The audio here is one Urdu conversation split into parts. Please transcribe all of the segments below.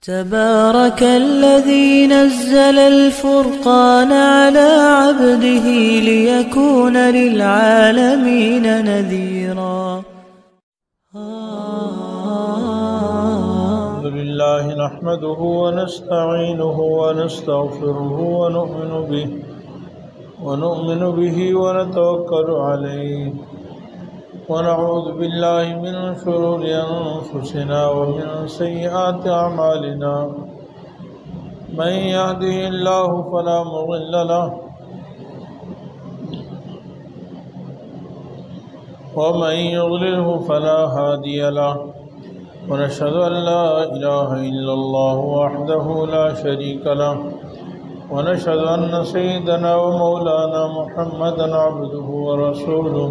تبارك الذي نزل الفرقان على عبده ليكون للعالمين نذيرا. الحمد لله نحمده ونستعينه ونستغفره ونؤمن به ونتوكل عليه ونعوذ بالله من شرور أنفسنا ومن سيئات أعمالنا من يهده الله فلا مضل له ومن يضلله فلا هادي له ونشهد أن لا إله إلا الله وحده لا شريك له ونشهد أن سيدنا ومولانا محمدا عبده ورسوله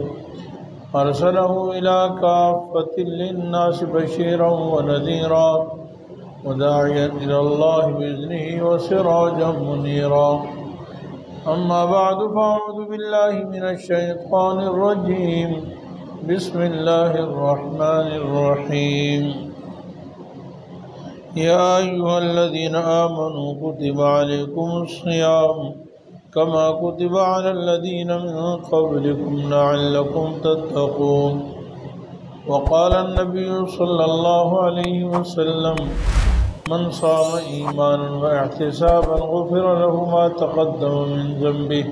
أرسله إلى كافة للناس بشيرا ونذيرا وداعيا إلى الله بإذنه وسراجا منيرا. أما بعد فأعوذ بالله من الشيطان الرجيم. بسم الله الرحمن الرحيم. يا أيها الذين آمنوا كتب عليكم الصيام كما كتب على الذين من قبلكم لعلكم تتقون. وقال النبي صلى الله عليه وسلم من صام إيمانا واحتسابا غفر له ما تقدم من ذنبه.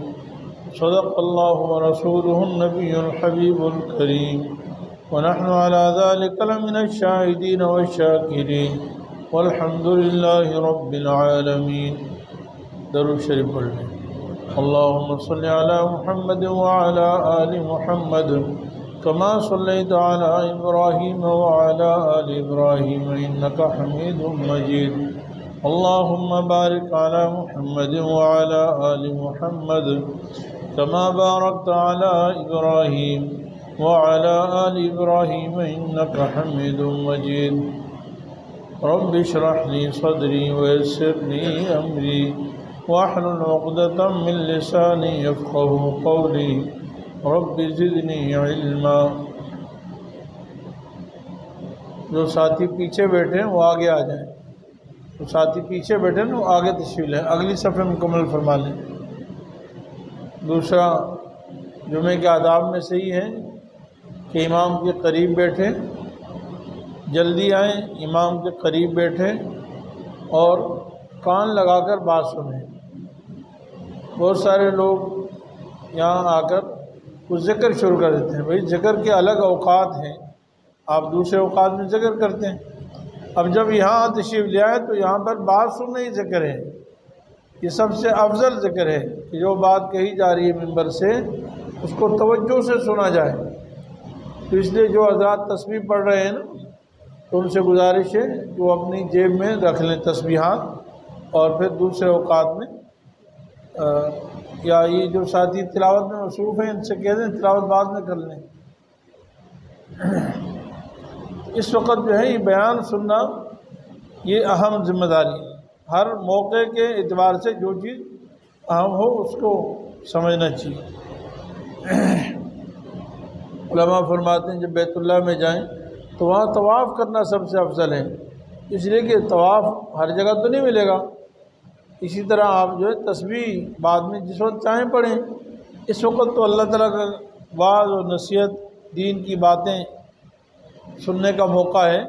صدق الله ورسوله النبي الحبيب الكريم ونحن على ذلك لمن الشاهدين والشاكرين والحمد لله رب العالمين. درود شریف پڑھ لیں. اللهم صل على محمد وعلى آل محمد كما صليت على إبراهيم وعلى آل إبراهيم إنك حميد مجيد. اللهم بارك على محمد وعلى آل محمد كما باركت على إبراهيم وعلى آل إبراهيم إنك حميد مجيد. رب اشرح لي صدري ويسر لي أمري واحلل عقدة من لساني يفقهوا قولي رب زدني علما. جو ساتھی پیچھے بیٹھے ہیں وہ آگے آ جائیں. جو ساتھی پیچھے بیٹھے ہیں وہ آگے تشریف لیں. اگلی صفحے مکمل فرما لیں. دوسرا جمعے کے آداب میں سے یہ ہے کہ امام کے قریب بیٹھیں، جلدی آئیں، امام کے قریب بیٹھیں اور کان لگا کر بات سنیں. بہت سارے لوگ یہاں آ کر کچھ ذکر شروع کر دیتے ہیں. بھائی ذکر کے الگ اوقات ہیں، آپ دوسرے اوقات میں ذکر کرتے ہیں. اب جب یہاں تشریف لے آئے تو یہاں پر بات سننا ہی ذکر ہے. یہ سب سے افضل ذکر ہے کہ جو بات کہی جا رہی ہے منبر سے اس کو توجہ سے سنا جائے. تو اس لیے جو حضرات تسبیح پڑھ رہے ہیں نا تو ان سے گزارش ہے کہ وہ اپنی جیب میں رکھ لیں تسبیحات اور پھر دوسرے اوقات میں یا یہ جو ساتھی تلاوت میں مصروف ہیں ان سے کہہ دیں تلاوت بعد میں کر لیں. اس وقت جو ہے یہ بیان سننا یہ اہم ذمہ داری ہے. ہر موقع کے اعتبار سے جو چیز اہم ہو اس کو سمجھنا چاہیے. علماء فرماتے ہیں جب بیت اللہ میں جائیں تو وہاں طواف کرنا سب سے افضل ہے، اس لیے کہ طواف ہر جگہ تو نہیں ملے گا. اسی طرح آپ جو ہے تسبیح بعد میں جس وقت چاہیں پڑھیں. اس وقت تو اللہ تعالیٰ کا وعظ و نصیحت دین کی باتیں سننے کا موقع ہے،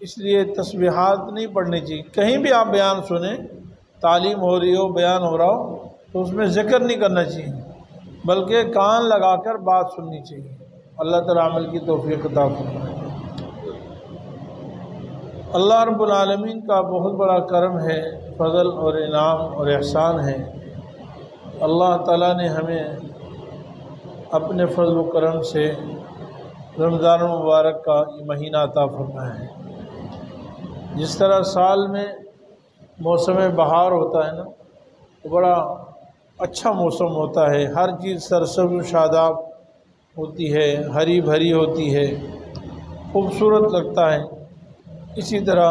اس لیے تسبیحات نہیں پڑھنی چاہیے. کہیں بھی آپ بیان سنیں، تعلیم ہو رہی ہو، بیان ہو رہا ہو تو اس میں ذکر نہیں کرنا چاہیے بلکہ کان لگا کر بات سننی چاہیے. اللہ تعالیٰ عمل کی توفیق عطا فرمائے. اللہ رب العالمین کا بہت بڑا کرم ہے، فضل اور انعام اور احسان ہے. اللہ تعالیٰ نے ہمیں اپنے فضل و کرم سے رمضان المبارک کا یہ مہینہ عطا فرمایا ہے. جس طرح سال میں موسم بہار ہوتا ہے نا تو بڑا اچھا موسم ہوتا ہے، ہر چیز سرسبز و شاداب ہوتی ہے، ہری بھری ہوتی ہے، خوبصورت لگتا ہے. اسی طرح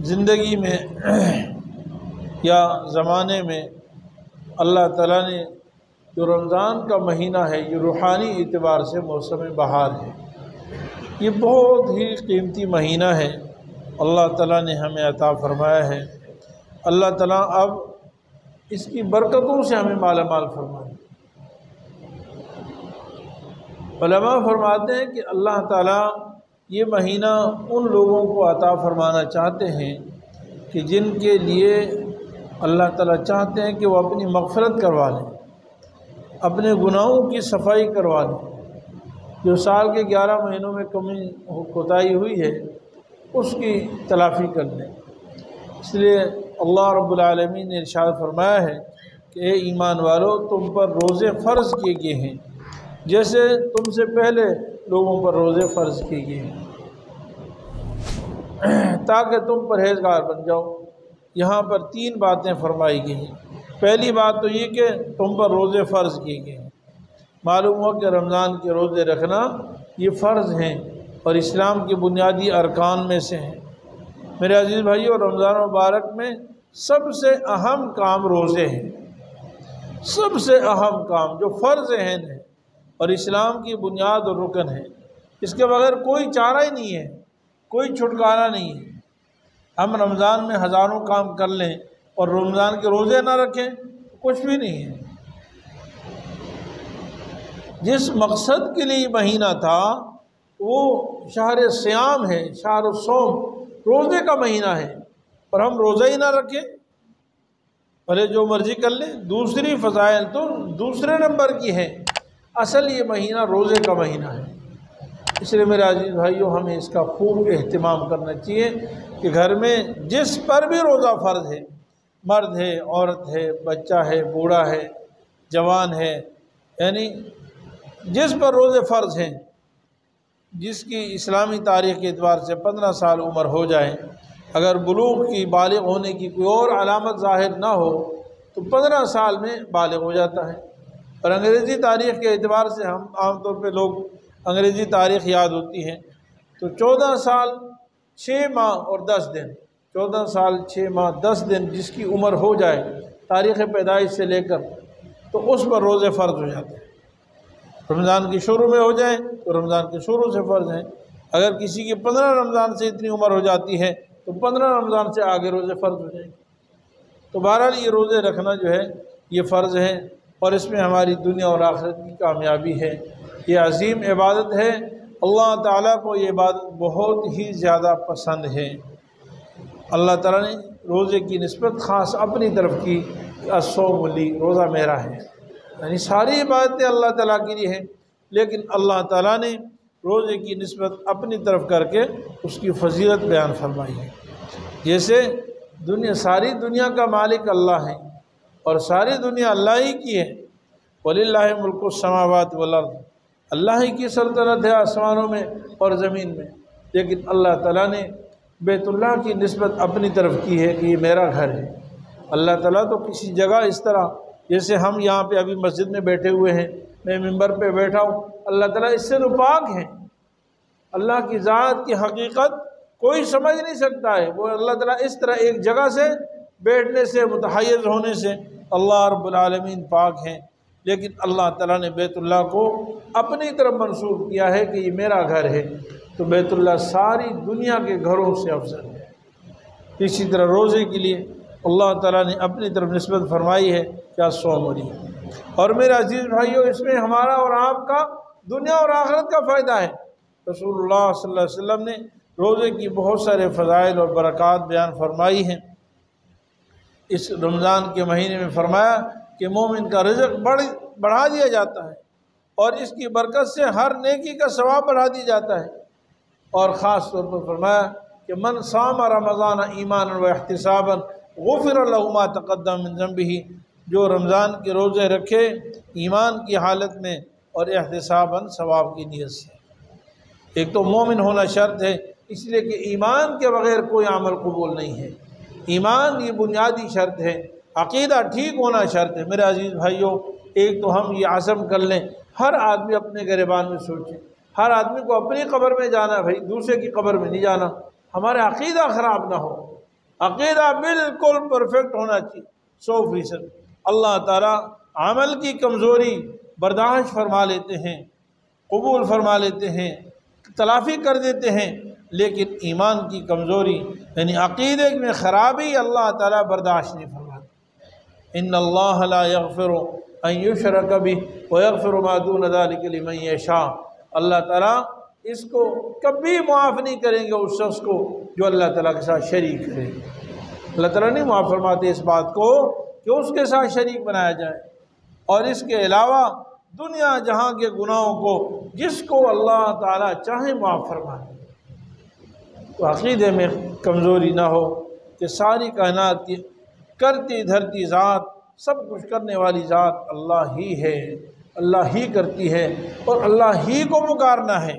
زندگی میں یا زمانے میں اللہ تعالیٰ نے جو رمضان کا مہینہ ہے یہ روحانی اعتبار سے موسم بہار ہے. یہ بہت ہی قیمتی مہینہ ہے اللہ تعالیٰ نے ہمیں عطا فرمایا ہے، اللہ تعالیٰ اب اس کی برکتوں سے ہمیں مالا مال فرمائے۔ علماء فرماتے ہیں کہ اللہ تعالیٰ یہ مہینہ ان لوگوں کو عطا فرمانا چاہتے ہیں کہ جن کے لیے اللہ تعالیٰ چاہتے ہیں کہ وہ اپنی مغفرت کروا لیں، اپنے گناہوں کی صفائی کروا لیں، جو سال کے 11 مہینوں میں کمی کوتاہی ہوئی ہے اس کی تلافی کر لیں۔ اس لیے اللہ رب العالمین نے ارشاد فرمایا ہے کہ اے ایمان والو، تم پر روزے فرض کیے گئے ہیں جیسے تم سے پہلے لوگوں پر روزے فرض کیے گئے ہیں، تاکہ تم پرہیزگار بن جاؤ۔ یہاں پر 3 باتیں فرمائی گئی ہیں۔ پہلی بات تو یہ کہ تم پر روزے فرض کیے گئے ہیں۔ معلوم ہو کہ رمضان کے روزے رکھنا یہ فرض ہیں اور اسلام کے بنیادی ارکان میں سے ہیں۔ میرے عزیز بھائیو، رمضان مبارک میں سب سے اہم کام روزے ہیں، سب سے اہم کام جو فرض ہیں اور اسلام کی بنیاد اور رکن ہے۔ اس کے بغیر کوئی چارہ ہی نہیں ہے، کوئی چھٹکارا نہیں ہے۔ ہم رمضان میں ہزاروں کام کر لیں اور رمضان کے روزے نہ رکھیں، کچھ بھی نہیں ہے۔ جس مقصد کے لیے مہینہ تھا وہ شہر صیام ہے، شہر الصوم، روزے کا مہینہ ہے، اور ہم روزہ ہی نہ رکھیں، بھلے جو مرضی کر لیں۔ دوسری فضائل تو دوسرے نمبر کی ہیں، اصل یہ مہینہ روزے کا مہینہ ہے۔ اس لیے میرے عزیز بھائیوں، ہمیں اس کا خوب اہتمام کرنا چاہیے کہ گھر میں جس پر بھی روزہ فرض ہے، مرد ہے، عورت ہے، بچہ ہے، بوڑھا ہے، جوان ہے، یعنی جس پر روزے فرض ہیں، جس کی اسلامی تاریخ کے اعتبار سے 15 سال عمر ہو جائے، اگر بلوغ کی بالغ ہونے کی کوئی اور علامت ظاہر نہ ہو تو 15 سال میں بالغ ہو جاتا ہے۔ اور انگریزی تاریخ کے اعتبار سے ہم عام طور پہ لوگ انگریزی تاریخ یاد ہوتی ہیں تو 14 سال 6 ماہ اور 10 دن، 14 سال 6 ماہ 10 دن جس کی عمر ہو جائے تاریخ پیدائش سے لے کر، تو اس پر روزے فرض ہو جاتے ہیں۔ رمضان کی شروع میں ہو جائیں تو رمضان کے شروع سے فرض ہیں۔ اگر کسی کی 15 رمضان سے اتنی عمر ہو جاتی ہے تو 15 رمضان سے آگے روزے فرض ہو جائیں گے۔ تو بہرحال یہ روزے رکھنا جو ہے یہ فرض ہے، اور اس میں ہماری دنیا اور آخرت کی کامیابی ہے۔ یہ عظیم عبادت ہے، اللہ تعالیٰ کو یہ عبادت بہت ہی زیادہ پسند ہے۔ اللہ تعالیٰ نے روزے کی نسبت خاص اپنی طرف کی کہ الصوم لی، روزہ میرا ہے، یعنی ساری عبادتیں اللہ تعالیٰ کے لیے ہیں، لیکن اللہ تعالیٰ نے روزے کی نسبت اپنی طرف کر کے اس کی فضیلت بیان فرمائی ہے۔ جیسے ساری دنیا کا مالک اللہ ہے اور ساری دنیا اللہ ہی کی ہے، وَلِلَّهِ مُلْكُ السَّمَاوَاتِ وَالْأَرْضِ، اللہ ہی کی سلطنت ہے آسمانوں میں اور زمین میں، لیکن اللہ تعالیٰ نے بیت اللہ کی نسبت اپنی طرف کی ہے کہ یہ میرا گھر ہے۔ اللہ تعالیٰ تو کسی جگہ اس طرح، جیسے ہم یہاں پہ ابھی مسجد میں بیٹھے ہوئے ہیں، میں ممبر پہ بیٹھا ہوں، اللہ تعالیٰ اس سے تو پاک ہیں۔ اللہ کی ذات کی حقیقت کوئی سمجھ نہیں سکتا ہے، وہ اللہ تعالیٰ اس طرح ایک جگہ سے بیٹھنے سے، متحیز ہونے سے اللہ رب العالمین پاک ہیں، لیکن اللہ تعالیٰ نے بیت اللہ کو اپنی طرف منسوب کیا ہے کہ یہ میرا گھر ہے، تو بیت اللہ ساری دنیا کے گھروں سے افضل ہے۔ اسی طرح روزے کے لیے اللہ تعالیٰ نے اپنی طرف نسبت فرمائی ہے کیا صوم لی۔ اور میرے عزیز بھائیوں، اس میں ہمارا اور آپ کا دنیا اور آخرت کا فائدہ ہے۔ رسول اللہ صلی اللہ علیہ وسلم نے روزے کی بہت سارے فضائل اور برکات بیان فرمائی ہیں۔ اس رمضان کے مہینے میں فرمایا کہ مومن کا رزق بڑھا دیا جاتا ہے، اور اس کی برکت سے ہر نیکی کا ثواب بڑھا دیا جاتا ہے۔ اور خاص طور پر فرمایا کہ من صام رمضان ایمانا و احتسابا غفر له ما تقدم من ذنبه، جو رمضان کے روزے رکھے ایمان کی حالت میں اور احتساباً ثواب کی نیت سے۔ ایک تو مومن ہونا شرط ہے، اس لیے کہ ایمان کے بغیر کوئی عمل قبول نہیں ہے۔ ایمان یہ بنیادی شرط ہے، عقیدہ ٹھیک ہونا شرط ہے۔ میرے عزیز بھائیوں، ایک تو ہم یہ عزم کر لیں، ہر آدمی اپنے گریبان میں سوچیں، ہر آدمی کو اپنی قبر میں جانا ہے، بھائی دوسرے کی قبر میں نہیں جانا۔ ہمارا عقیدہ خراب نہ ہو، عقیدہ بالکل پرفیکٹ ہونا چاہیے 100%۔ اللہ تعالیٰ عمل کی کمزوری برداشت فرما لیتے ہیں، قبول فرما لیتے ہیں، تلافی کر دیتے ہیں، لیکن ایمان کی کمزوری یعنی عقیدے میں خرابی اللہ تعالیٰ برداشت نہیں فرماتا۔ ان اللہ لا یغفر ان یشرک بہ ویغفر ما دون ذلک لمن یشاء، اللہ تعالیٰ اس کو کبھی معاف نہیں کریں گے اس شخص کو جو اللہ تعالیٰ کے ساتھ شریک کرے۔ اللہ تعالیٰ نہیں معاف فرماتے اس بات کو کہ اس کے ساتھ شریک بنایا جائے، اور اس کے علاوہ دنیا جہاں کے گناہوں کو جس کو اللہ تعالیٰ چاہے معاف فرما دے۔ تو عقیدے میں کمزوری نہ ہو کہ ساری کائنات کی کرتی دھرتی ذات، سب کچھ کرنے والی ذات اللہ ہی ہے، اللہ ہی کرتی ہے، اور اللہ ہی کو پکارنا ہے،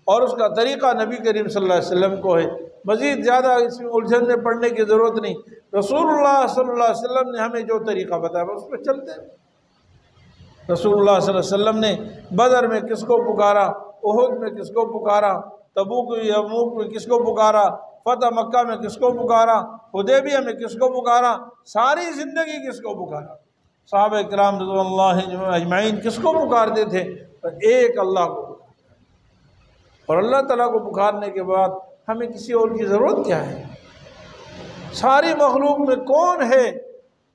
اور اس کا طریقہ نبی کریم صلی اللہ علیہ وسلم کو ہے۔ مزید زیادہ اس میں الجھن میں پڑھنے کی ضرورت نہیں، رسول اللہ صلی اللہ علیہ وسلم نے ہمیں جو طریقہ بتایا اس پہ چلتے ہیں۔ رسول اللہ صلی اللہ علیہ وسلم نے بدر میں کس کو پکارا، احد میں کس کو پکارا، تبوک یرموک میں کس کو پکارا، فتح مکہ میں کس کو پکارا، حدیبیہ میں کس کو پکارا، ساری زندگی کس کو پکارا، صحابہ کرام رضوان اللہ اجمعین کس کو پکارتے تھے؟ ایک اللہ کو پکارا۔ اور اللہ تعالیٰ کو پکارنے کے بعد ہمیں کسی اور کی ضرورت کیا ہے؟ ساری مخلوق میں کون ہے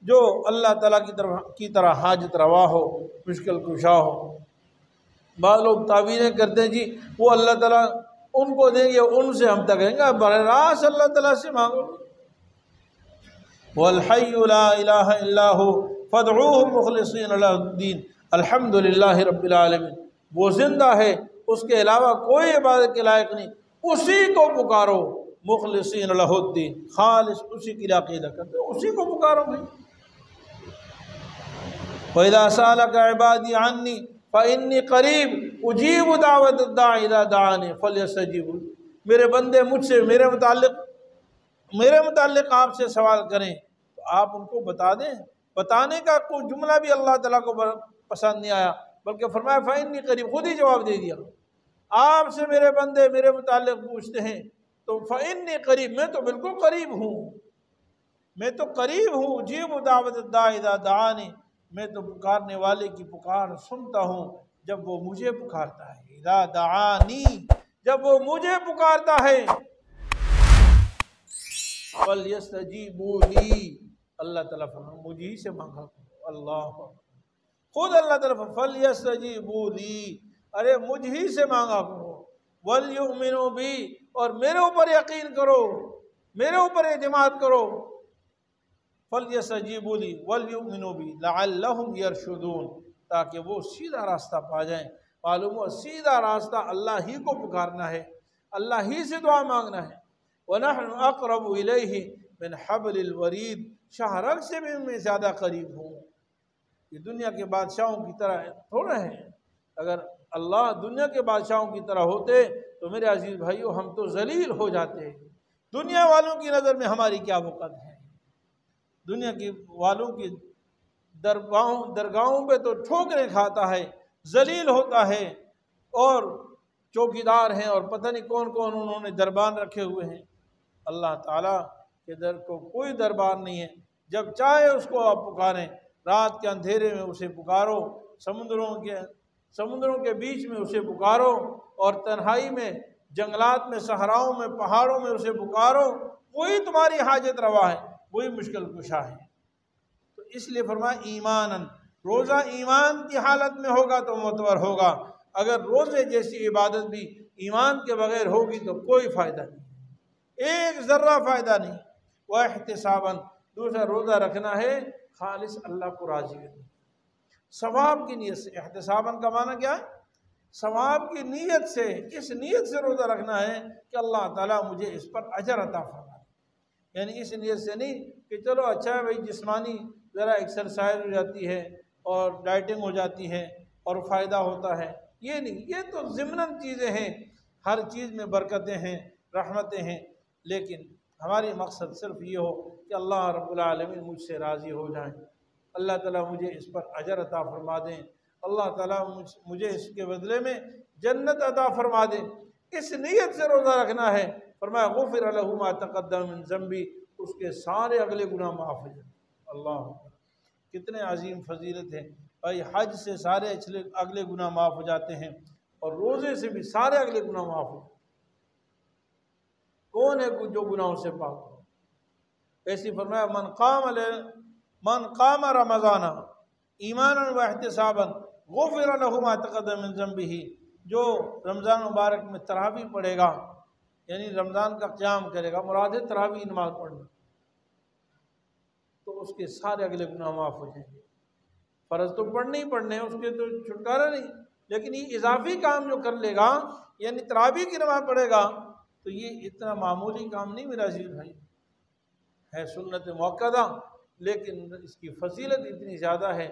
جو اللہ تعالیٰ کی طرح حاجت روا ہو، مشکل کشا ہو؟ بعض لوگ تعویلیں کرتے ہیں جی وہ اللہ تعالیٰ ان کو دیں گے، ان سے ہم تک کہیں گے براہ راست اللہ تعالیٰ سے مانگو۔ وَالْحَيُّ لَا إِلَٰهَ إِلَّا هُوَ فَادْعُوهُ مُخْلِصِينَ لَهُ الدِّينَ الْحَمْدُ لِلَّهِ رَبِّ الْعَالَمِينَ۔ وہ زندہ ہے، اس کے علاوہ کوئی عبادت کے لائق نہیں، اسی کو پکارو، مخلصین لہ الدین، خالص اسی کی عقیدہ کرتے ہو، اسی کو پکارو گے۔ وَإِذَا سَأَلَكَ عِبَادِي عَنِّي فَإِنِّي قَرِيبٌ أُجِيبُ دَعْوَةَ الدَّاعِ إِذَا دَعَانِ فَلْيَسْتَجِيبُوا لِي۔ میرے بندے مجھ سے میرے متعلق آپ سے سوال کریں تو آپ ان کو بتا دیں۔ بتانے کا کوئی جملہ بھی اللہ تعالیٰ کو پسند نہیں آیا، بلکہ فرمایا فَإِنِّي قَرِيبٌ، خود ہی جواب دے دیا۔ آپ سے میرے بندے میرے متعلق پوچھتے ہیں تو فَإِنِّي قَرِيبٌ، میں تو بالکل قریب ہوں، میں تو قریب ہوں، أُجِيبُ دَعْوَةَ الدَّاعِ إِذَا دَعَانِ، میں تو پکارنے والے کی پکار سنتا ہوں جب وہ مجھے پکارتا ہے، اذا دعانی، جب وہ مجھے پکارتا ہے، فَلْيَسْتَجِيبُوا لِي، اللہ تعالیٰ فرماتا مجھے ہی سے مانگا کرو۔ اللہ خود اللہ تعالیٰ فَلْيَسْتَجِيبُوا لِي، ارے مجھ ہی سے مانگا کرو، وَلْيُؤْمِنُوا بِي، اور میرے اوپر یقین کرو، میرے اوپر اعتماد کرو، فَلْيَسْتَجِيبُوا لِي وَلْيُؤْمِنُوا بِي لَعَلَّهُمْ يَرْشُدُونَ، تاکہ وہ سیدھا راستہ پا جائیں۔ معلوم ہو سیدھا راستہ اللہ ہی کو پکارنا ہے، اللہ ہی سے دعا مانگنا ہے۔ وَنَحْنُ أَقْرَبُ إِلَيْهِ مِنْ حَبْلِ الْوَرِيدِ، شاہ رگ سے بھی میں زیادہ قریب ہوں۔ یہ دنیا کے بادشاہوں کی طرح تھوڑا ہے، اگر اللہ دنیا کے بادشاہوں کی طرح ہوتے تو میرے عزیز بھائیو ہم تو ذلیل ہو جاتے۔ دنیا والوں کی نظر میں ہماری کیا وقت ہے؟ دنیا کی والوں کی درگاہوں پہ تو ٹھوکریں کھاتا ہے، ذلیل ہوتا ہے، اور چوکیدار ہیں اور پتہ نہیں کون کون انہوں نے دربان رکھے ہوئے ہیں۔ اللہ تعالیٰ کے در کو کوئی دربان نہیں ہے، جب چاہے اس کو آپ پکاریں، رات کے اندھیرے میں اسے پکارو، سمندروں کے بیچ میں اسے پکارو، اور تنہائی میں، جنگلات میں، صحراؤں میں، پہاڑوں میں اسے پکارو، وہی تمہاری حاجت روا ہے، وہی مشکل کشا ہے۔ تو اس لیے فرمایا ایماناً، روزہ ایمان کی حالت میں ہوگا تو معتبر ہوگا، اگر روزے جیسی عبادت بھی ایمان کے بغیر ہوگی تو کوئی فائدہ نہیں، ایک ذرہ فائدہ نہیں۔ وَاحْتِسَابًا، دوسرا روزہ رکھنا ہے خالص اللہ کو راضی کرنا، ثواب کی نیت سے۔ احتساباً کا معنی کیا ہے؟ ثواب کی نیت سے، اس نیت سے روزہ رکھنا ہے کہ اللہ تعالیٰ مجھے اس پر اجر عطا فرمائے، یعنی اس نیت سے نہیں کہ چلو اچھا ہے بھائی جسمانی ذرا ایکسرسائز ہو جاتی ہے اور ڈائٹنگ ہو جاتی ہے اور فائدہ ہوتا ہے، یہ نہیں، یہ تو ضمناً چیزیں ہیں، ہر چیز میں برکتیں ہیں، رحمتیں ہیں، لیکن ہماری مقصد صرف یہ ہو کہ اللہ رب العالمین مجھ سے راضی ہو جائیں، اللہ تعالیٰ مجھے اس پر اجر عطا فرما دیں، اللہ تعالیٰ مجھے اس کے بدلے میں جنت عطا فرما دیں، اس نیت سے روزہ رکھنا ہے۔ فرمایا غفر لہ ما تقدم من ذنبی، اس کے سارے اگلے گناہ معاف ہو جائیں۔ اللہ کتنے عظیم فضیلت ہے بھائی، حج سے سارے اگلے گناہ معاف ہو جاتے ہیں، اور روزے سے بھی سارے اگلے گناہ معاف ہو جاتے ہیں۔ کون ہے جو گناہوں سے پاک ہو؟ ایسی فرمایا من قام رمضان ایمانا واحتسابا غفر له ما تقدم من ذنبه، جو رمضان مبارک میں تراویح پڑھے گا، یعنی رمضان کا قیام کرے گا، مراد ہے تراویح نماز پڑھنا، تو اس کے سارے اگلے گناہ معاف ہو جائیں گے۔ فرض تو پڑھنے ہی پڑھنے ہیں، اس کے تو چھٹکارا نہیں، لیکن یہ اضافی کام جو کر لے گا، یعنی تراویح کی نماز پڑھے گا، تو یہ اتنا معمولی کام نہیں میرا عزیز بھائی، ہے سنت موقدہ، لیکن اس کی فضیلت اتنی زیادہ ہے،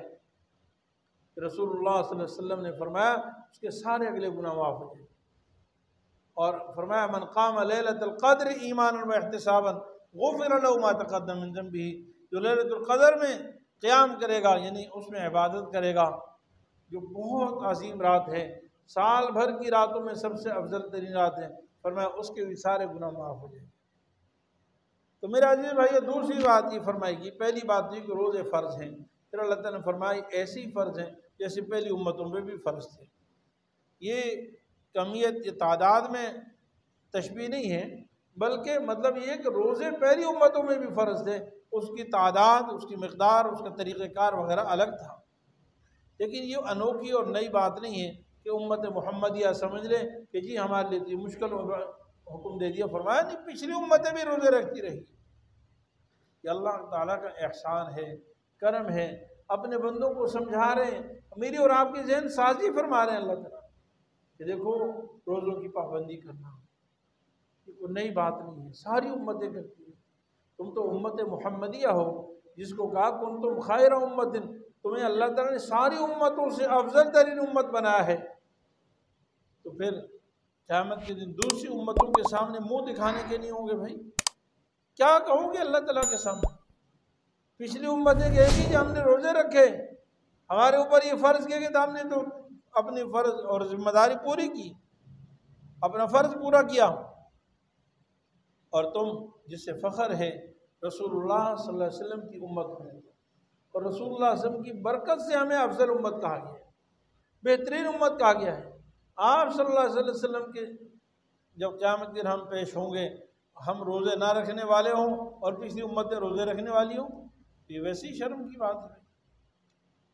رسول اللہ صلی اللہ علیہ وسلم نے فرمایا اس کے سارے اگلے گناہ معاف ہو جائیں، اور فرمایا من قام لیلۃ القدر ایمانا واحتسابا غفر له ما تقدم من ذنبه، جو لیلۃ القدر میں قیام کرے گا، یعنی اس میں عبادت کرے گا، جو بہت عظیم رات ہے، سال بھر کی راتوں میں سب سے افضل ترین رات ہے، فرمایا اس کے بھی سارے گناہ معاف ہو جائیں۔ تو میرے عزیز بھائی، دوسری بات یہ فرمائی گی، پہلی بات یہ کہ روزے فرض ہیں، پھر اللہ تعالیٰ نے فرمائی ایسی فرض ہیں جیسے پہلی امتوں میں بھی فرض تھے۔ یہ کمیت، یہ تعداد میں تشبیہ نہیں ہے، بلکہ مطلب یہ کہ روزے پہلی امتوں میں بھی فرض تھے، اس کی تعداد، اس کی مقدار، اس کا طریقہ کار وغیرہ الگ تھا، لیکن یہ انوکھی اور نئی بات نہیں ہے کہ امت محمدیہ سمجھ لے کہ جی ہمارے لیے یہ مشکل حکم دے دیا۔ فرمایا نہیں، پچھلی امتیں بھی روزے رکھتی رہی، کہ اللہ تعالیٰ کا احسان ہے، کرم ہے، اپنے بندوں کو سمجھا رہے ہیں، میری اور آپ کی ذہن سازی فرما رہے ہیں اللہ تعالیٰ کہ دیکھو روزوں کی پابندی کرنا یہ کوئی نئی بات نہیں ہے، ساری امتیں کرتی ہیں، تم تو امت محمدیہ ہو، جس کو کہا کنتم خیر امت، تمہیں اللہ تعالیٰ نے ساری امتوں سے افضل ترین امت بنایا ہے، تو پھر قیامت کے دن دوسری امتوں کے سامنے منہ دکھانے کے نہیں ہوں گے بھائی، کیا کہو گے اللہ تعالیٰ کے سامنے؟ پچھلی امتیں کہے گی کہ ہم نے روزے رکھے، ہمارے اوپر یہ فرض کیا کہ ہم نے تو اپنی فرض اور ذمہ داری پوری کی، اپنا فرض پورا کیا، اور تم جس سے فخر ہے رسول اللہ صلی اللہ علیہ وسلم کی امت ہے، اور رسول اللہ صلی اللہ علیہ وسلم کی برکت سے ہمیں افضل امت کہا گیا ہے، بہترین امت کہا گیا ہے۔ آپ صلی اللہ علیہ وسلم کے جب قیامت کے دن ہم پیش ہوں گے، ہم روزے نہ رکھنے والے ہوں اور پچھلی امتیں روزے رکھنے والی ہوں، یہ ویسی شرم کی بات ہے،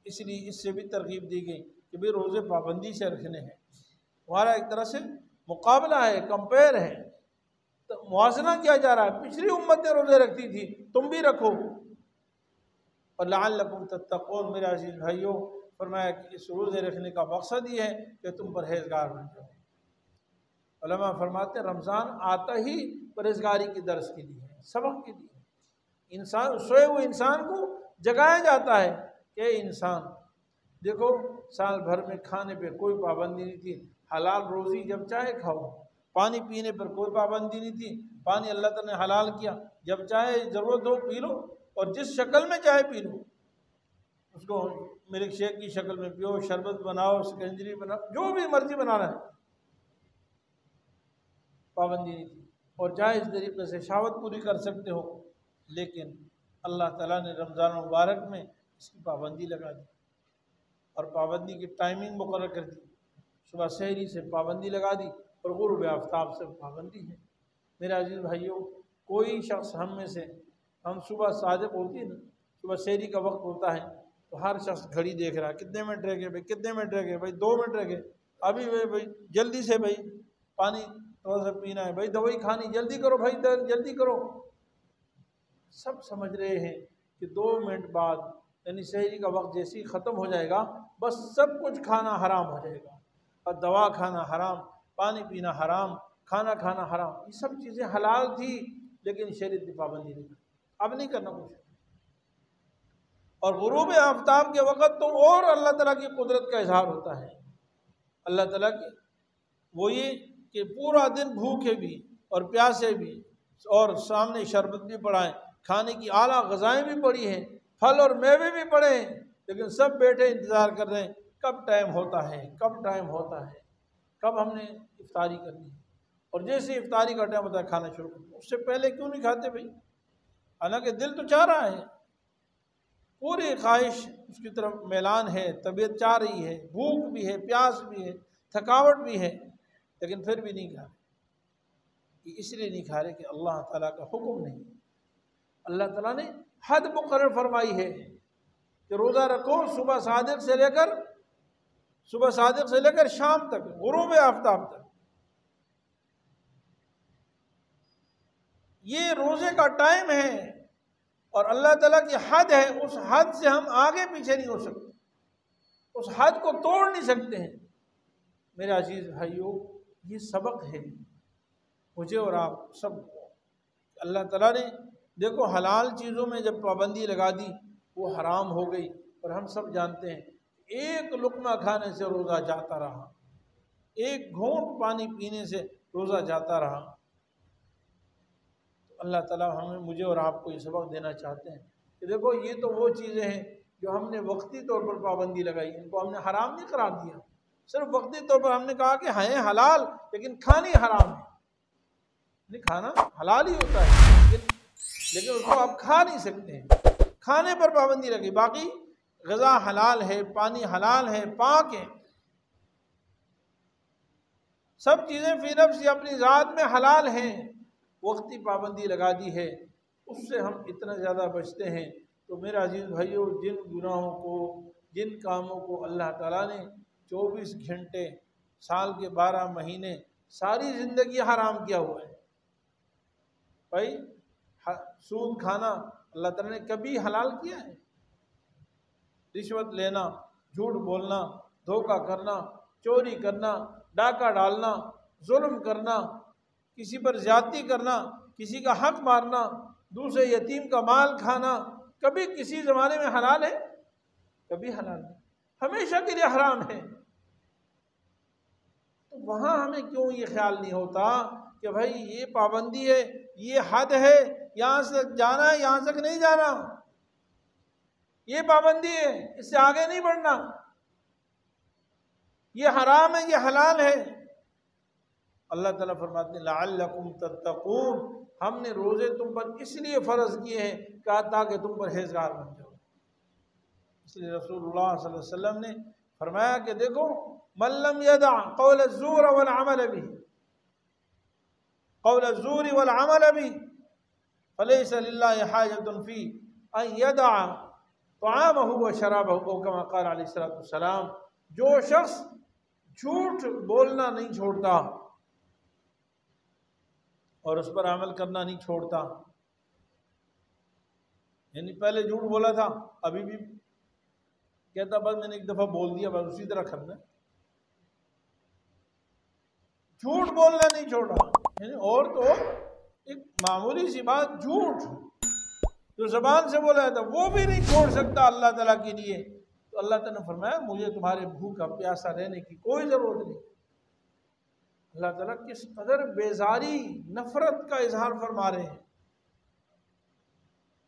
اس لیے اس سے بھی ترغیب دی گئی کہ بھئی روزے پابندی سے رکھنے ہیں، ہمارا ایک طرح سے مقابلہ ہے، کمپیئر ہے، تو موازنہ کیا جا رہا ہے، پچھلی امتیں روزے رکھتی تھی، تم بھی رکھو، اور لعلکم تتقون، میرے عزیز بھائیوں، فرمایا کہ اس روزے رکھنے کا مقصد یہ ہے کہ تم پرہیزگار بن جاؤ۔ علماء فرماتے ہیں رمضان آتا ہی پرہیزگاری کی درس کے لیے ہے، سبق کے لیے، انسان سوئے ہوئے انسان کو جگایا جاتا ہے کہ انسان دیکھو سال بھر میں کھانے پہ کوئی پابندی نہیں تھی، حلال روزی جب چاہے کھاؤ، پانی پینے پر کوئی پابندی نہیں تھی، پانی اللہ تعالیٰ نے حلال کیا، جب چاہے ضرورت ہو پی لو، اور جس شکل میں چاہے پی لو، اس کو ملک شیک کی شکل میں پیو، شربت بناؤ، سکنجری بناؤ، جو بھی مرضی بنانا ہے، پابندی نہیں تھی، اور جائز طریقے سے شہوت پوری کر سکتے ہو، لیکن اللہ تعالیٰ نے رمضان مبارک میں اس کی پابندی لگا دی، اور پابندی کی ٹائمنگ مقرر کر دی، صبح سحری سے پابندی لگا دی، اور غروب آفتاب سے پابندی ہے۔ میرے عزیز بھائیوں، کوئی شخص ہم میں سے، ہم صبح صادق ہوتی ہے نا، صبح سحری کا وقت ہوتا ہے، تو ہر شخص گھڑی دیکھ رہا ہے، کتنے منٹ رہ گئے بھائی، کتنے منٹ رہ گئے بھائی، 2 منٹ رہ گئے، ابھی بھائی جلدی سے بھائی پانی تھوڑا سا پینا ہے، بھائی دوائی کھانی، جلدی کرو بھائی، جلدی کرو۔ سب سمجھ رہے ہیں کہ 2 منٹ بعد یعنی سحری کا وقت جیسے ہی ختم ہو جائے گا، بس سب کچھ کھانا حرام ہو جائے گا، اور دوا کھانا حرام، پانی پینا حرام، کھانا کھانا حرام، یہ سب چیزیں حلال تھی، لیکن شریعت کی پابندی نہیں، اب نہیں کرنا کچھ۔ اور غروب آفتاب کے وقت تو اور اللہ تعالیٰ کی قدرت کا اظہار ہوتا ہے، اللہ تعالیٰ کی وہ یہ کہ پورا دن بھوکے بھی اور پیاسے بھی، اور سامنے شربت بھی پڑا ہے، کھانے کی اعلیٰ غذائیں بھی پڑی ہیں، پھل اور میوے بھی پڑے ہیں، لیکن سب بیٹھے انتظار کر رہے ہیں کب ٹائم ہوتا ہے، کب ٹائم ہوتا ہے، کب ہم نے افطاری کرنی ہے، اور جیسے افطاری کا ٹائم ہوتا ہے کھانا شروع کرتے ہیں، اس سے پہلے کیوں نہیں کھاتے بھائی؟ حالانکہ دل تو چاہ رہا ہے، پوری خواہش اس کی طرف میلان ہے، طبیعت چاہ رہی ہے، بھوک بھی ہے، پیاس بھی ہے، تھکاوٹ بھی ہے، لیکن پھر بھی نہیں کھا رہے۔ یہ اس لیے نہیں کھا رہے کہ اللہ تعالیٰ کا حکم نہیں، اللہ تعالیٰ نے حد مقرر فرمائی ہے کہ روزہ رکھو صبح صادق سے لے کر شام تک، غروب آفتاب تک۔ یہ روزے کا ٹائم ہے اور اللہ تعالیٰ کی حد ہے، اس حد سے ہم آگے پیچھے نہیں ہو سکتے، اس حد کو توڑ نہیں سکتے ہیں۔ میرے عزیز بھائیو، یہ سبق ہے مجھے اور آپ سب کو۔ اللہ تعالیٰ نے دیکھو حلال چیزوں میں جب پابندی لگا دی وہ حرام ہو گئی، اور ہم سب جانتے ہیں ایک لقمہ کھانے سے روزہ جاتا رہا، ایک گھونٹ پانی پینے سے روزہ جاتا رہا۔ اللہ تعالیٰ مجھے اور آپ کو یہ سبق دینا چاہتے ہیں کہ دیکھو یہ تو وہ چیزیں ہیں جو ہم نے وقتی طور پر پابندی لگائی، ان کو ہم نے حرام نہیں قرار دیا، صرف وقتی طور پر ہم نے کہا کہ ہیں حلال لیکن کھانی حرام ہے۔ نہیں، کھانا حلال ہی ہوتا ہے لیکن اس کو آپ کھا نہیں سکتے ہیں، کھانے پر پابندی لگی، باقی غذا حلال ہے، پانی حلال ہے، پاک ہے، سب چیزیں فی نفس اپنی ذات میں حلال ہیں۔ وقتی پابندی لگا دی ہے، اس سے ہم اتنا زیادہ بچتے ہیں۔ تو میرا عزیز بھائیو، جن گناہوں کو، جن کاموں کو اللہ تعالیٰ نے 24 گھنٹے، سال کے 12 مہینے، ساری زندگی حرام کیا ہوا ہے، بھائی سود کھانا اللہ تعالیٰ نے کبھی حلال کیا ہے؟ رشوت لینا، جھوٹ بولنا، دھوکہ کرنا، چوری کرنا، ڈاکہ ڈالنا، ظلم کرنا، کسی پر زیادتی کرنا، کسی کا حق مارنا، دوسرے یتیم کا مال کھانا، کبھی کسی زمانے میں حلال ہے؟ کبھی حلال نہیں، ہمیشہ کے لیے حرام ہے۔ تو وہاں ہمیں کیوں یہ خیال نہیں ہوتا کہ بھائی یہ پابندی ہے، یہ حد ہے، یہاں سے جانا ہے، یہاں تک نہیں جانا، یہ پابندی ہے، اس سے آگے نہیں بڑھنا، یہ حرام ہے، یہ حلال ہے۔ اللہ تعالیٰ فرماتے ہیں لعلکم تتقون، ہم نے روزے تم پر اس لیے فرض کیے ہیں کہا تاکہ تم پرہیزگار بن جاؤ۔ اس لیے رسول اللہ صلی اللہ علیہ وسلم نے فرمایا کہ دیکھو من لم یدع قول الزور والعمل به، قول الزور والعمل به فلیس للہ حاجۃ فی ان یدع طعامہ وشرابہ او کما قال علیہ الصلوۃ والسلام، جو شخص جھوٹ بولنا نہیں چھوڑتا اور اس پر عمل کرنا نہیں چھوڑتا، یعنی پہلے جھوٹ بولا تھا، ابھی بھی کہتا بس میں نے ایک دفعہ بول دیا، بس اسی طرح کرنا، جھوٹ بولنا نہیں چھوڑا، یعنی اور تو ایک معمولی سی بات جھوٹ جو زبان سے بولا جاتا وہ بھی نہیں چھوڑ سکتا اللہ تعالیٰ کے لیے۔ تو اللہ تعالیٰ نے فرمایا مجھے تمہارے بھوکا پیاسا رہنے کی کوئی ضرورت نہیں۔ اللہ تعالیٰ کس قدر بیزاری، نفرت کا اظہار فرما رہے ہیں،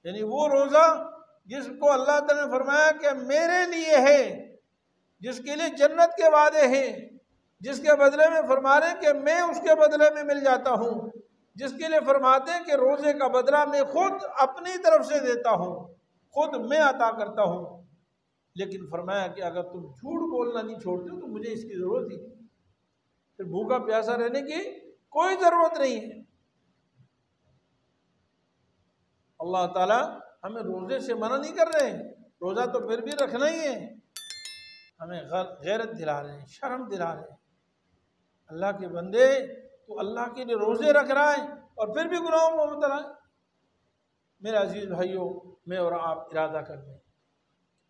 یعنی وہ روزہ جس کو اللہ تعالیٰ نے فرمایا کہ میرے لیے ہے، جس کے لیے جنت کے وعدے ہیں، جس کے بدلے میں فرما رہے ہیں کہ میں اس کے بدلے میں مل جاتا ہوں، جس کے لیے فرماتے ہیں کہ روزے کا بدلہ میں خود اپنی طرف سے دیتا ہوں، خود میں عطا کرتا ہوں، لیکن فرمایا کہ اگر تم جھوٹ بولنا نہیں چھوڑتے ہو تو مجھے اس کی ضرورت ہی نہیں، پھر بھوکا پیاسا رہنے کی کوئی ضرورت نہیں ہے۔ اللہ تعالیٰ ہمیں روزے سے منع نہیں کر رہے ہیں، روزہ تو پھر بھی رکھنا ہی ہے، ہمیں غیرت دلا رہے ہیں، شرم دلا رہے ہیں۔ اللہ کے بندے تو اللہ کے لیے روزے رکھ رہا ہے اور پھر بھی گناہوں میں مبتلا ہے۔ میرے عزیز بھائیوں، میں اور آپ ارادہ کر لیں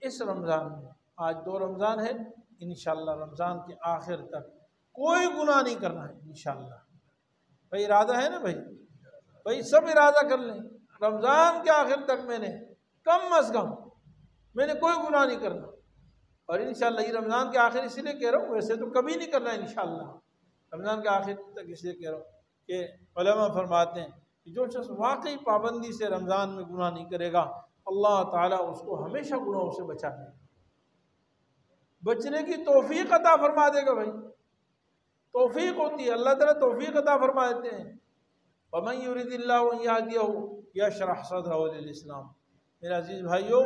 اس رمضان میں، آج 2 رمضان ہے، انشاءاللہ رمضان کے آخر تک کوئی گناہ نہیں کرنا ہے انشاءاللہ۔ بھائی ارادہ ہے نا بھائی سب ارادہ کر لیں، رمضان کے آخر تک میں نے کم از کم میں نے کوئی گناہ نہیں کرنا، اور انشاءاللہ یہ رمضان کے آخر اس لیے کہہ رہا ہوں، ویسے تو کبھی نہیں کرنا انشاءاللہ، رمضان کے آخر تک اس لیے کہہ رہا ہوں کہ علماء فرماتے ہیں کہ جو شخص واقعی پابندی سے رمضان میں گناہ نہیں کرے گا، اللہ تعالیٰ اس کو ہمیشہ گناہوں سے بچا دے گا، بچنے کی توفیق عطا فرما دے گا۔ بھائی توفیق ہوتی ہے، اللہ تعالیٰ توفیق عطا فرما دیتے ہیں۔ وَمَن يُرِدِ اللَّهُ أَن يَهْدِيَهُ يَشْرَحْ صَدْرَهُ لِلْإِسْلَامِ۔ میرے عزیز بھائیو،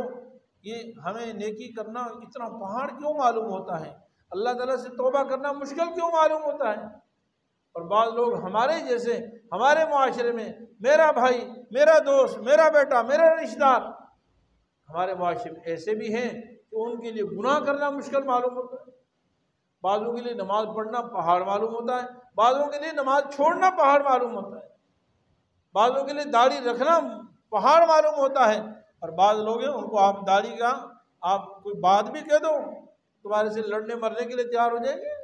یہ ہمیں نیکی کرنا اتنا پہاڑ کیوں معلوم ہوتا ہے، اللہ تعالیٰ سے توبہ کرنا مشکل کیوں معلوم ہوتا ہے؟ اور بعض لوگ ہمارے جیسے ہمارے معاشرے میں میرا بھائی، میرا دوست، میرا بیٹا، میرا رشتہ دار، ہمارے معاشرے میں ایسے بھی ہیں کہ ان کے لیے گناہ کرنا مشکل معلوم ہوتا ہے، بعضوں کے لیے نماز پڑھنا پہاڑ معلوم ہوتا ہے، بعضوں کے لیے نماز چھوڑنا پہاڑ معلوم ہوتا ہے، بعضوں کے لیے داڑھی رکھنا پہاڑ معلوم ہوتا ہے، اور بعض لوگ ہیں ان کو آپ داڑھی کا آپ کوئی بات بھی کہہ دو تمہارے سے لڑنے مرنے کے لیے تیار ہو جائیں گے،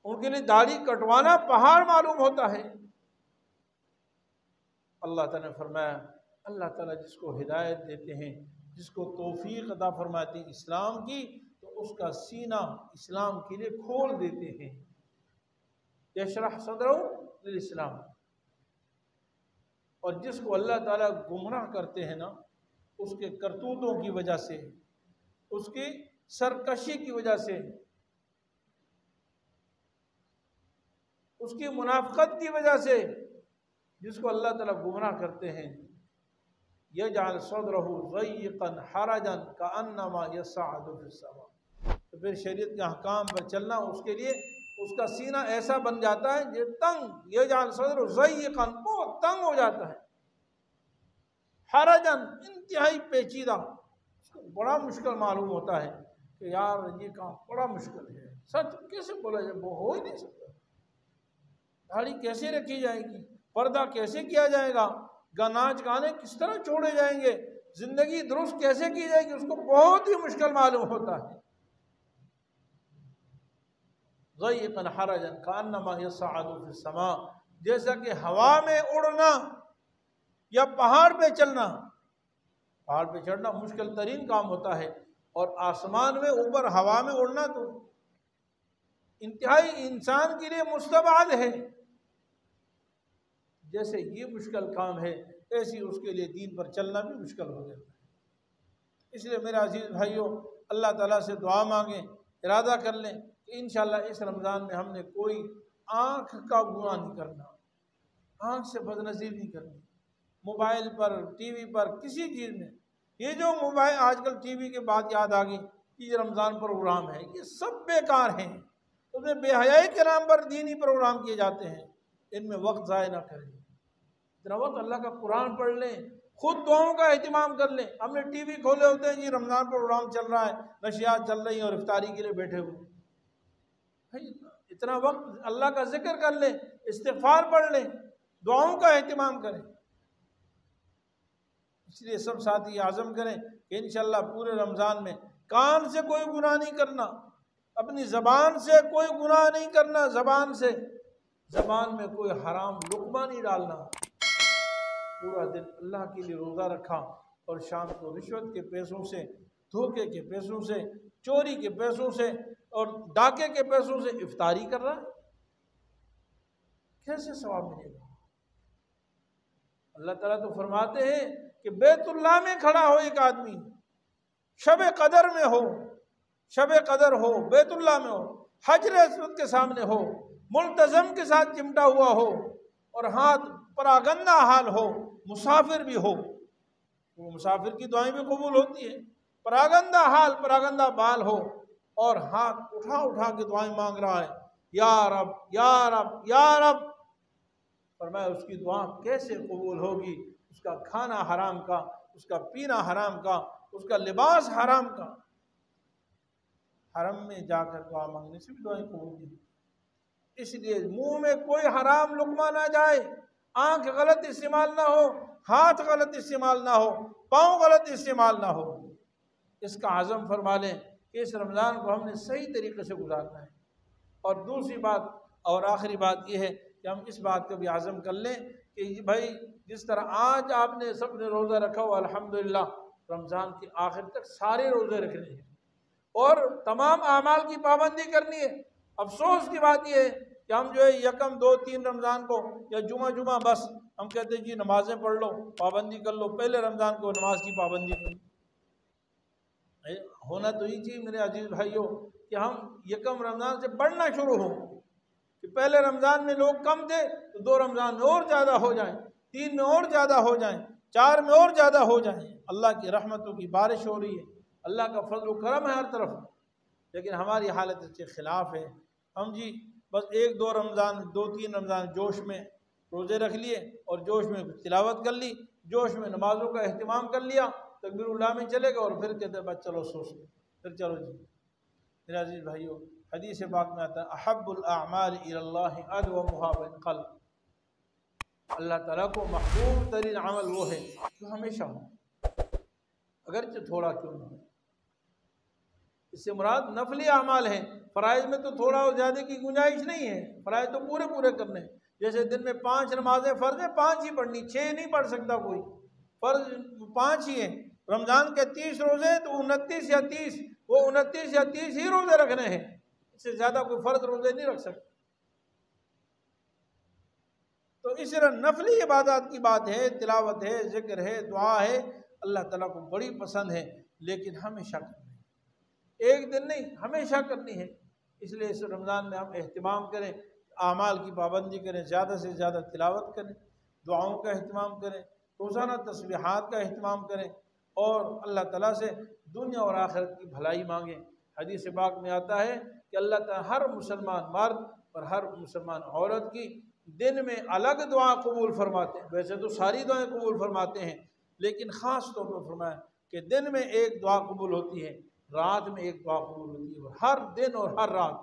ان کے لیے داڑھی کٹوانا پہاڑ معلوم ہوتا ہے۔ اللہ تعالیٰ نے فرمایا اللہ تعالیٰ جس کو ہدایت دیتے ہیں، جس کو توفیق عطا فرماتے ہیں اسلام کی، تو اس کا سینہ اسلام کے لیے کھول دیتے ہیں، یشرح صدرہ للاسلام۔ اور جس کو اللہ تعالیٰ گمراہ کرتے ہیں نا، اس کے کرتوتوں کی وجہ سے، اس کی سرکشی کی وجہ سے، اس کی منافقت کی وجہ سے، جس کو اللہ تعالیٰ گمراہ کرتے ہیں، یجعل صدرہ ضیقا حرجا کأنما یصعد فی السماء، تو پھر شریعت کے احکام پر چلنا اس کے لیے اس کا سینہ ایسا بن جاتا ہے جو تنگ، یجعل صدرہ ضیقا، بہت تنگ ہو جاتا ہے، حرجا انتہائی پیچیدہ، اس کو بڑا مشکل معلوم ہوتا ہے کہ یار یہ کام بڑا مشکل ہے، سچ کیسے بولا جائے، وہ ہو ہی نہیں سکتا، داڑھی کیسے رکھی جائے گی، پردہ کیسے کیا جائے گا، ناچ گانے کس طرح چھوڑے جائیں گے، زندگی درست کیسے کی جائے گی، اس کو بہت ہی مشکل معلوم ہوتا ہے۔ ضیقا حرجا کأنما یصعد فی السماء، جیسا کہ ہوا میں اڑنا یا پہاڑ پہ چلنا، پہاڑ پہ چڑھنا مشکل ترین کام ہوتا ہے، اور آسمان میں اوپر ہوا میں اڑنا تو انتہائی انسان کے لیے مستبعد ہے، جیسے یہ مشکل کام ہے ایسی اس کے لیے دین پر چلنا بھی مشکل ہو جاتا ہے۔ اس لیے میرے عزیز بھائیوں، اللہ تعالیٰ سے دعا مانگیں، ارادہ کر لیں کہ انشاءاللہ اس رمضان میں ہم نے کوئی آنکھ کا گناہ نہیں کرنا، آنکھ سے بد نظری نہیں کرنی، موبائل پر، ٹی وی پر، کسی چیز میں، یہ جو موبائل آج کل ٹی وی کے بعد یاد آ گئی کہ یہ رمضان پروگرام ہے، یہ سب بیکار ہیں، اس میں بے حیائی کے نام پر دینی پروگرام کیے جاتے ہیں، ان میں وقت ضائع نہ کریں، اتنا وقت اللہ کا قرآن پڑھ لیں، خود دعاؤں کا اہتمام کر لیں۔ ہم نے ٹی وی کھولے ہوتے ہیں جی رمضان پروگرام چل رہا ہے، نشریات چل رہی ہیں اور افطاری کے لیے بیٹھے ہوئے، اتنا وقت اللہ کا ذکر کر لیں، استغفار پڑھ لیں، دعاؤں کا اہتمام کریں۔ اس لیے سب ساتھی عزم کریں کہ انشاءاللہ پورے رمضان میں کان سے کوئی گناہ نہیں کرنا، اپنی زبان سے کوئی گناہ نہیں کرنا، زبان میں کوئی حرام لقمہ نہیں ڈالنا، پورا دن اللہ کے لیے روزہ رکھا اور شام کو رشوت کے پیسوں سے، دھوکے کے پیسوں سے، چوری کے پیسوں سے اور ڈاکے کے پیسوں سے افطاری کر رہا ہے، کیسے ثواب ملے گا؟ اللہ تعالیٰ تو فرماتے ہیں کہ بیت اللہ میں کھڑا ہو ایک آدمی، شب قدر میں ہو، شب قدر ہو، بیت اللہ میں ہو، حجر اسود کے سامنے ہو، ملتزم کے ساتھ چمٹا ہوا ہو اور ہاتھ پراگندہ حال ہو، مسافر بھی ہو، وہ مسافر کی دعائیں بھی قبول ہوتی ہیں، پراگندہ حال، پراگندہ بال ہو اور ہاتھ اٹھا کے دعائیں مانگ رہا ہے، یا رب یا رب یا رب، فرمایا اس کی دعا کیسے قبول ہوگی؟ اس کا کھانا حرام کا، اس کا پینا حرام کا، اس کا لباس حرام کا، حرم میں جا کر دعا مانگنے سے بھی دعائیں قبول نہیں۔ اس لیے منہ میں کوئی حرام لقمہ نہ جائے، آنکھ غلط استعمال نہ ہو، ہاتھ غلط استعمال نہ ہو، پاؤں غلط استعمال نہ ہو، اس کا عزم فرما لیں کہ اس رمضان کو ہم نے صحیح طریقے سے گزارنا ہے۔ اور دوسری بات اور آخری بات یہ ہے کہ ہم اس بات کا بھی عزم کر لیں کہ بھائی جس طرح آج آپ نے سب نے روزہ رکھا ہوا الحمدللہ، رمضان کے آخر تک سارے روزے رکھنے ہیں اور تمام اعمال کی پابندی کرنی ہے۔ افسوس کی بات یہ ہے کہ ہم جو ہے یکم 2 3 رمضان کو یا جمعہ بس ہم کہتے ہیں جی نمازیں پڑھ لو، پابندی کر لو، پہلے رمضان کو نماز کی پابندی کر لو۔ ہونا تو یہ چاہیے میرے عزیز بھائیوں کہ ہم یکم رمضان سے پڑھنا شروع ہوں، کہ پہلے رمضان میں لوگ کم تھے تو 2 رمضان میں اور زیادہ ہو جائیں، 3 میں اور زیادہ ہو جائیں، 4 میں اور زیادہ ہو جائیں۔ اللہ کی رحمتوں کی بارش ہو رہی ہے، اللہ کا فضل و کرم ہے ہر طرف، لیکن ہماری حالت اس کے خلاف ہے۔ ہم جی بس 1-2 رمضان 2-3 رمضان جوش میں روزے رکھ لیے اور جوش میں تلاوت کر لی، جوش میں نمازوں کا اہتمام کر لیا، تکبیر اللہ میں چلے گا اور پھر کہتے ہیں بس چلو سوچ لو، پھر چلو جی۔ میرے عزیز بھائیو، حدیث پاک میں آتا ہے احب الاعمال الی اللہ ادومها بالقلب، اللہ تعالیٰ کو محبوب ترین عمل وہ ہے جو ہمیشہ ہو، اگرچہ تھوڑا کیوں نہ ہو۔ اس سے مراد نفلی اعمال ہیں، فرائض میں تو تھوڑا اور زیادہ کی گنجائش نہیں ہے، فرائض تو پورے پورے کرنے ہیں۔ جیسے دن میں 5 نمازیں فرض ہیں، 5 ہی پڑھنی، 6 نہیں پڑھ سکتا کوئی، فرض 5 ہی ہیں۔ رمضان کے 30 روزے ہیں تو 29 یا 30، وہ 29 یا 30 ہی روزے رکھنے ہیں، اس سے زیادہ کوئی فرض روزے نہیں رکھ سکتا۔ تو اس طرح نفلی عبادات کی بات ہے، تلاوت ہے، ذکر ہے، دعا ہے، اللہ تعالیٰ کو بڑی پسند ہے، لیکن ہمیشہ کرنی ہے، ایک دن نہیں، ہمیشہ کرنی ہے۔ اس لیے اس رمضان میں ہم اہتمام کریں، اعمال کی پابندی کریں، زیادہ سے زیادہ تلاوت کریں، دعاؤں کا اہتمام کریں، روزانہ تسبیحات کا اہتمام کریں اور اللہ تعالیٰ سے دنیا اور آخرت کی بھلائی مانگیں۔ حدیث پاک میں آتا ہے کہ اللہ تعالیٰ ہر مسلمان مرد اور ہر مسلمان عورت کی دن میں الگ دعا قبول فرماتے ہیں، ویسے تو ساری دعائیں قبول فرماتے ہیں، لیکن خاص طور پر فرمایا کہ دن میں ایک دعا قبول ہوتی ہے، رات میں ایک دعا قبول ہوتی ہے، اور ہر دن اور ہر رات،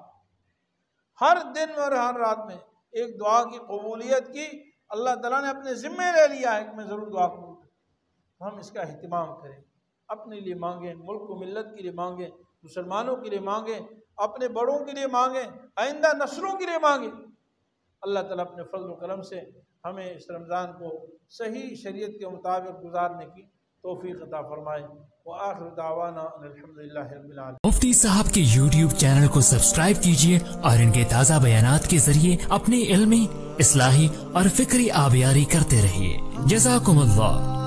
ہر دن اور ہر رات میں ایک دعا کی قبولیت کی اللہ تعالیٰ نے اپنے ذمے لے لیا ہے کہ میں ضرور دعا قبول کروں۔ ہم اس کا اہتمام کریں، اپنے لیے مانگیں، ملک و ملت کے لیے مانگیں، مسلمانوں کے لیے مانگیں، اپنے بڑوں کے لیے مانگیں، آئندہ نسلوں کے لیے مانگیں۔ اللہ تعالیٰ اپنے فضل و کرم سے ہمیں اس رمضان کو صحیح شریعت کے مطابق گزارنے کی توفیق عطا فرمائے۔ وآخر دعوانا ان الحمدللہ رب العالمین۔ مفتی صاحب کے YouTube چینل کو سبسکرائب کیجئے اور ان کے تازہ بیانات کے ذریعے اپنی علمی، اصلاحی اور فکری آبیاری کرتے رہیے۔ جزاکم اللہ۔